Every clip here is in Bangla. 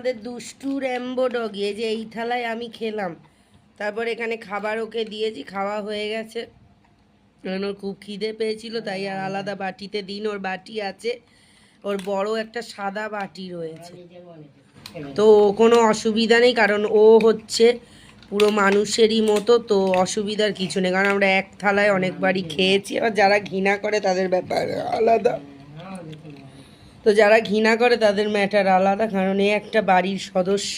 আমাদের দুষ্টু র্যাম্বো ডগি, এই যে এই থালায় আমি খেলাম, তারপর এখানে খাবার ওকে দিয়েছি, খাওয়া হয়ে গেছে। ওর খুব খিদে পেয়েছিল তাই আর আলাদা বাটিতে দিন, ওর বাটি আছে, ওর বড় একটা সাদা বাটি রয়েছে, তো কোনো অসুবিধা নেই, কারণ ও হচ্ছে পুরো মানুষেরই মতো, তো অসুবিধার কিছু নেই, কারণ আমরা এক থালায় অনেকবারই খেয়েছি। আর যারা ঘৃণা করে তাদের ব্যাপার আলাদা, তো যারা ঘৃণা করে তাদের ম্যাটার আলাদা, কারণ এ একটা বাড়ির সদস্য,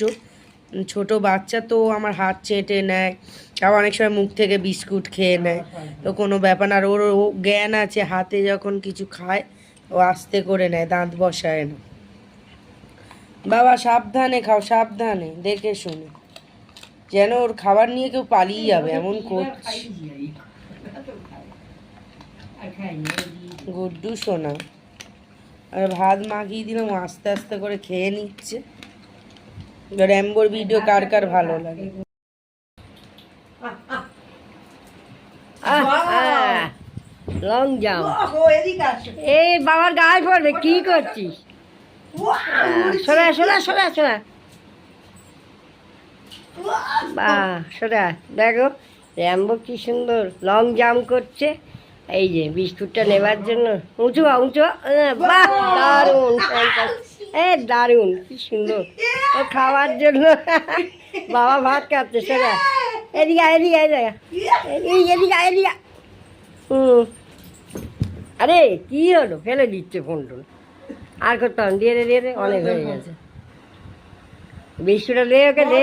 ছোট বাচ্চা, তো আমার হাত চেটে নেয়, আবার অনেক সময় মুখ থেকে বিস্কুট খেয়ে নেয়, তো কোনো ব্যাপার না। আর ওর জ্ঞান আছে, হাতে যখন কিছু খায় ও আস্তে করে নেয়, দাঁত বসায় না। বাবা সাবধানে খাও, সাবধানে দেখে শুনে, যেন ওর খাবার নিয়ে কেউ পালিয়ে যাবে এমন করছি। গুড্ডু সোনা, আর ভাত মাখিয়ে দিলাম, আস্তে আস্তে করে খেয়ে নিচ্ছে। র্যাম্বোর ভিডিও কার কার ভালো লাগে? লং জাম্প, এই বাবার গায়ে পড়বে, কি করছিস? সোনা সোনা সোনা সোনা, বাহ সোনা, দেখো র্যাম্বো কি সুন্দর লং জাম্প করছে। এই যে বিস্কুটটা নেবার জন্য উঁচু উঁচু, বাহ দারুণ, দারুণ, কি সুন্দর। ও খাওয়ার জন্য বাবা ভাত খাচ্ছে। সোনা এদিকে এদিকে এদিকে এদিকে, আরে কি হলো, ফেলে দিচ্ছে ফোন টোন, আর করতাম দিয়ে দে দিয়ে দে, অনেক হয়ে গেছে। বিস্কুটটা দে ওকে, দে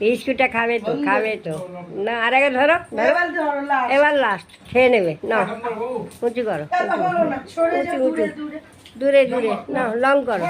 বিস্কুটটা খাবে তো, খাবে তো না, আর আগে ধরো ধরো, এবার লাস্ট খেয়ে নেবে না, উঁচু করো, উঁচু উঁচু, দূরে দূরে না, লং করো।